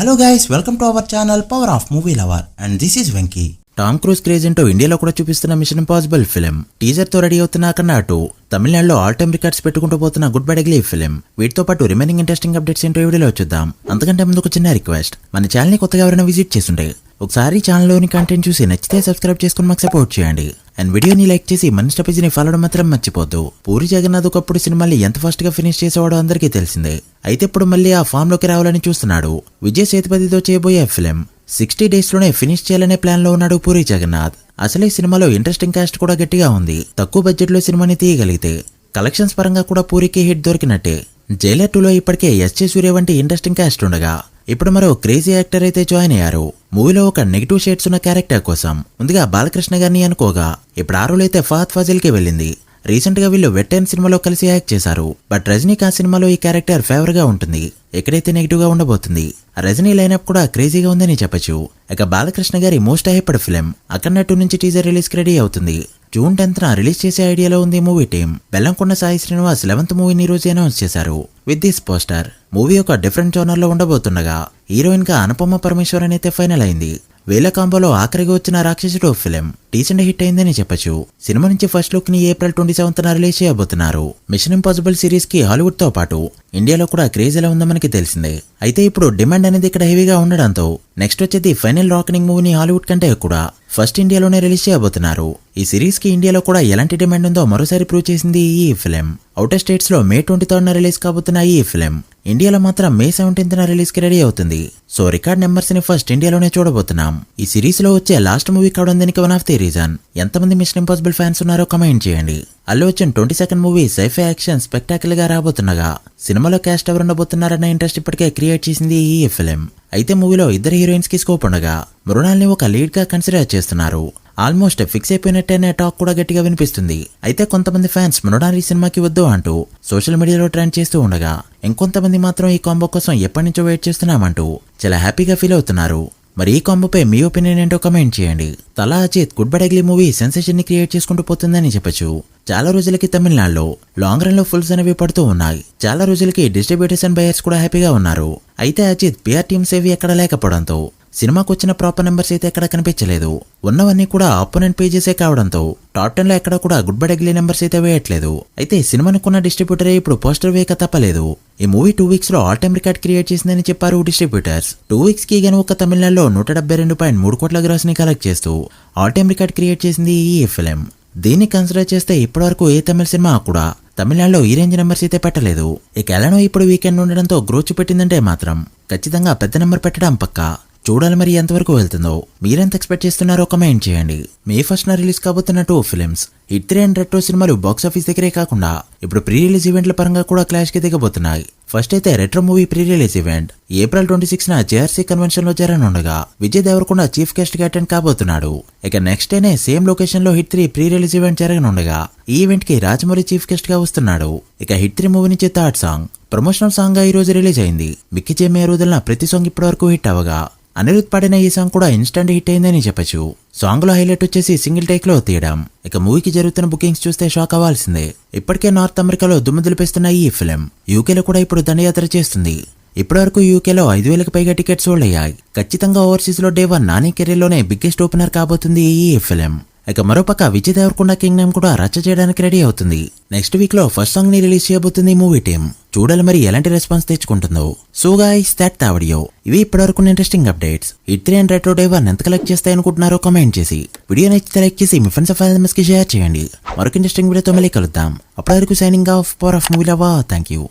Hello guys, welcome to our channel power of movie lover and this is Venky. Tom cruise craze ఏంటో ఇండియాలో కూడా చూపిస్తున్న machine impossible film teaser తో ready అవుతున్న కన్నా అటు తమిళనాడులో ఆల్ టైమ్ రికార్డ్స్ పెట్టుకుంటూ పోతున్న గుడ్ బై డగ్లీ ఫిలిం. వీటితో పాటు రిమైనింగ్ ఇంట్రెస్టింగ్ అప్డేట్స్ ఏంటో వీడియోలో చూద్దాం. అంతకంటే ముందు ఒక చిన్న రిక్వెస్ట్, మన ఛానల్ ని కొత్తగా ఎవరైనా విజిట్ చేస్తుంటే ఒకసారి ఛానల్లోని కంటెంట్ చూసి నచ్చితే సబ్స్క్రైబ్ చేసుకుని మాకు సపోర్ట్ చేయండి. అండ్ వీడియోని లైక్ చేసి మన స్టెపేజీని ఫాలో మాత్రం మర్చిపోద్దు. పూరి జగన్నాథ్ ఒకప్పుడు సినిమాని ఎంత ఫాస్ట్ గా ఫినిష్ చేసేవాడో అందరికీ తెలిసిందే. అయితే ఇప్పుడు మళ్ళీ ఆ ఫామ్ లోకి రావాలని చూస్తున్నాడు. విజయ్ సేతుపతితో చేయబోయే ఫిలిం 60 days లోనే ఫినిష్ చేయాలనే ప్లాన్ లో ఉన్నాడు పూరి జగన్నాథ్. అసలు ఈ సినిమాలో ఇంట్రెస్టింగ్ కాస్ట్ కూడా గట్టిగా ఉంది. తక్కువ బడ్జెట్ లో సినిమాని తీయగలిగితే కలెక్షన్స్ పరంగా కూడా పూరికి హిట్ దొరికినట్టే. జైలర్ 2లో ఇప్పటికే ఎస్జే సూర్య వంటి ఇంట్రెస్టింగ్ కాస్ట్ ఉండగా ఇప్పుడు మరో క్రేజీ యాక్టర్ అయితే జాయిన్ అయ్యారు. మూవీలో ఒక నెగిటివ్ షేడ్స్ ఉన్న క్యారెక్టర్ కోసం ముందుగా బాలకృష్ణ గారిని అనుకోగా ఇప్పుడు ఆ రోల్ అయితే ఫహద్ ఫాజిల్ కి వెళ్ళింది. రీసెంట్ గా వీళ్ళు వెట్టెన్ సినిమాలో కలిసి యాక్ట్ చేశారు. బట్ రజనీకాంత్ సినిమాలో ఈ క్యారెక్టర్ ఫేవర్ గా ఉంటుంది, ఎక్కడైతే నెగిటివ్ గా ఉండబోతుంది. రజనీ లైనప్ కూడా క్రేజీగా ఉందని చెప్పొచ్చు. ఇక బాలకృష్ణ గారి మోస్ట్ హైపడ్ ఫిలిం అఖండ 2 నుంచి టీజర్ రిలీజ్ కి రెడీ అవుతుంది. జూన్ 10th రిలీజ్ చేసే ఐడియాలో ఉంది movie team. Bellamkonda Sai Srinivas 11th మూవీని రోజు అనౌన్స్ చేశారు. విత్ దిస్ పోస్టర్ మూవీ ఒక డిఫరెంట్ జోనర్ లో ఉండబోతుండగా హీరోయిన్ గా అనుపమ పరమేశ్వరన్ అయితే ఫైనల్ అయింది. వేల కాంబోలో ఆఖరిగా వచ్చిన రాక్షసుడు ఫిలిం డీసెంట్ హిట్ అయిందని చెప్పొచ్చు. సినిమా నుంచి ఫస్ట్ లుక్ ని April 27th రిలీజ్ చేయబోతున్నారు. మిషన్ ఇంపాసిబుల్ సిరీస్ కి హాలీవుడ్ తో పాటు ఇండియాలో కూడా క్రేజ్ ఎలా ఉందో మనకి తెలిసిందే. అయితే ఇప్పుడు డిమాండ్ అనేది ఇక్కడ హెవీగా ఉండడంతో నెక్స్ట్ వచ్చేది ఫైనల్ రాకనింగ్ మూవీని హాలీవుడ్ కంటే కూడా ఫస్ట్ ఇండియాలోనే రిలీజ్ చేయబోతున్నారు. ఈ సిరీస్ కి ఇండియాలో కూడా ఎలాంటి డిమాండ్ ఉందో మరోసారి ప్రూవ్ చేసింది ఈ ఫిలిం. అవుటర్ స్టేట్స్ లో May 23th రిలీజ్ కాబోతున్న ఈ ఫిలిం ఇండియాలో మాత్రం May 17th రిలీజ్ కి రెడీ అవుతుంది. సో రికార్డ్ నెంబర్స్ ని ఫస్ట్ ఇండియాలోనే చూడబోతున్నాం. ఈ సిరీస్ లో వచ్చే లాస్ట్ మూవీ కావడం దీనికి వన్ ఆఫ్ ది రీజన్. ఎంతమంది మిషన్ ఇంపాసిబుల్ ఫ్యాన్స్ ఉన్నారో కమెంట్ చేయండి. Allu Arjun 22nd movie sci-fi action spectacle గా రాబోతుండగా సినిమాలో క్యాస్ట్ ఎవరు ఉండబోతున్నారన్న ఇంట్రెస్ట్ ఇప్పటికే క్రియేట్ చేసింది ఈ ఫిలిం. అయితే మూవీలో ఇద్దరు హీరోయిన్స్ కి స్కోప్ ఉండగా మృణాల్ని ఒక లీడ్ గా కన్సిడర్ చేస్తున్నారు. ఆల్మోస్ట్ ఫిక్స్ అయిపోయినట్టేనే టాక్ కూడా గట్టిగా వినిపిస్తుంది. అయితే కొంతమంది ఫ్యాన్స్ మృణాల్ ఈ సినిమాకి వద్దు అంటూ సోషల్ మీడియాలో ట్రెండ్ చేస్తూ ఉండగా ఇంకొంతమంది మాత్రం ఈ కాంబో కోసం ఎప్పటి నుంచో వెయిట్ చేస్తున్నామంటూ చాలా హ్యాపీగా ఫీల్ అవుతున్నారు. మరి ఈ కాంబోపై మీ ఒపీనియన్ ఏంటో కమెంట్ చేయండి. Thala Ajith good bad ugly movie sensation ని క్రియేట్ చేసుకుంటూ పోతుందని చెప్పొచ్చు. చాలా రోజులకి తమిళనాడులో లాంగ్ రన్ లో ఫుల్స్ అనేవి పడుతూ ఉన్నాయి. చాలా రోజులకి డిస్ట్రిబ్యూటర్స్ అండ్ బయర్స్ కూడా హ్యాపీగా ఉన్నారు. అయితే అజిత్ పిఆర్ టీమ్స్ ఏవి ఎక్కడ లేకపోవడంతో సినిమాకు వచ్చిన ప్రాపర్ నెంబర్స్ అయితే ఎక్కడ కనిపించలేదు. ఉన్నవన్నీ కూడా ఆపోనెంట్ పేజెసే కావడంతో టాప్ 10 లో ఎక్కడ కూడా గుడ్ బై డగ్లీ నెంబర్స్ అయితే వేయట్లేదు. అయితే సినిమానుకున్న డిస్ట్రిబ్యూటరే ఇప్పుడు పోస్టర్ వేయక తప్పలేదు. ఈ మూవీ 2 weeks లో ఆల్ టైమ్ రికార్డ్ క్రియేట్ చేసిందని చెప్పారు డిస్ట్రిబ్యూటర్స్. 2 weeks కి గాను ఒక తమిళనాడులో 172.3 కోట్ల గ్రాస్ ని కలెక్ట్ చేస్తూ ఆల్ టైమ్ రికార్డ్ క్రియేట్ చేసింది ఈ ఫిలిం. దీన్ని కన్సిడర్ చేస్తే ఇప్పటివరకు ఏ తమిళ సినిమా కూడా తమిళనాడులో ఈ రేంజ్ నెంబర్స్ అయితే పెట్టలేదు. ఇక ఎలానో ఇప్పుడు వీకెండ్ ఉండడంతో గ్రోత్ పెట్టిందంటే మాత్రం ఖచ్చితంగా పెద్ద నెంబర్ పెట్టడం పక్కా. చూడాలి మరి ఎంతవరకు వెళ్తుందో. మీరెంత ఎక్స్పెక్ట్ చేస్తున్నారో కమెంట్ చేయండి. May 1st రిలీజ్ కాబోతున్న 2 ఫిల్మ్స్ హిట్ 3 అండ్ రెట్రో సినిమాలు బాక్స్ ఆఫీస్ దగ్గరే కాకుండా ఇప్పుడు ప్రీ రిలీజ్ ఈవెంట్ల పరంగా కూడా క్లాష్ కి దిగబోతున్నాయి. ఫస్ట్ అయితే retro movie pre release event April 26th JRC convention లో జరగనుండగా విజయ్ దేవరకొండ చీఫ్ గెస్ట్ గా అటెండ్ కాబోతున్నాడు. ఇక నెక్స్ట్ డేనే సేమ్ లొకేషన్ లో హిట్ 3 ప్రీ రిలీజ్ ఈవెంట్ జరగనుండగా ఈ ఈవెంట్ కి రాజమౌళి చీఫ్ గెస్ట్ గా వస్తున్నాడు. ఇక హిట్ 3 మూవీ నుంచి థర్డ్ సాంగ్ ప్రమోషనల్ సాంగ్ గా ఈ రోజు రిలీజ్ అయింది. మిక్కీ జే మే రోజుల ప్రతి సాంగ్ ఇప్పటి వరకు హిట్ అవగా అనిరుద్ పాడిన ఈ సాంగ్ కూడా ఇన్స్టెంట్ హిట్ అయిందని చెప్పొచ్చు. సాంగ్ లో హైలైట్ వచ్చేసి సింగిల్ టేక్ లో తీయడం. ఇక మూవీకి జరుగుతున్న బుకింగ్స్ చూస్తే షాక్ అవ్వాల్సిందే. ఇప్పటికే నార్త్ అమెరికాలో దుమ్ము దులిపేస్తున్న ఈ ఫిలిం యూకేలో కూడా ఇప్పుడు దండయాత్ర చేస్తుంది. ఇప్పటివరకు యూకేలో 5,000కి పైగా టికెట్స్ సోల్డ్ అయ్యాయి. ఖచ్చితంగా ఓవర్సీస్ లో Day 1 నాని కెరీర్ లోనే బిగ్గెస్ట్ ఓపెనర్ కాబోతుంది ఈ ఫిలిం. ఇక మరోపక్క విజయ్ దేవరకొండ కింగ్డమ్ కూడా రచ్చ చేయడానికి రెడీ అవుతుంది. నెక్స్ట్ వీక్ లో ఫస్ట్ సాంగ్ ని రిలీజ్ చేయబోతుంది మూవీ టీం. చూడాలి మరి ఎలాంటి రెస్పాన్స్ తెచ్చుకుంటుందో. So guys, that the video. ఇవి ఇప్పటివరకు interesting updates. Hit 3 and retro Day 1 ఎంత కలెక్ట్ చేస్తాయి అనుకుంటున్నారో కమెంట్ చేసి వీడియో నచ్చితే లైక్ చేసి మీ ఫ్రెండ్స్ కి షేర్ చేయండి. మరొక ఇంట్రెస్టింగ్ వీడియోతో మళ్ళీ కలుద్దాం. అప్పటి వరకు signing off power of movie lover. Thank you.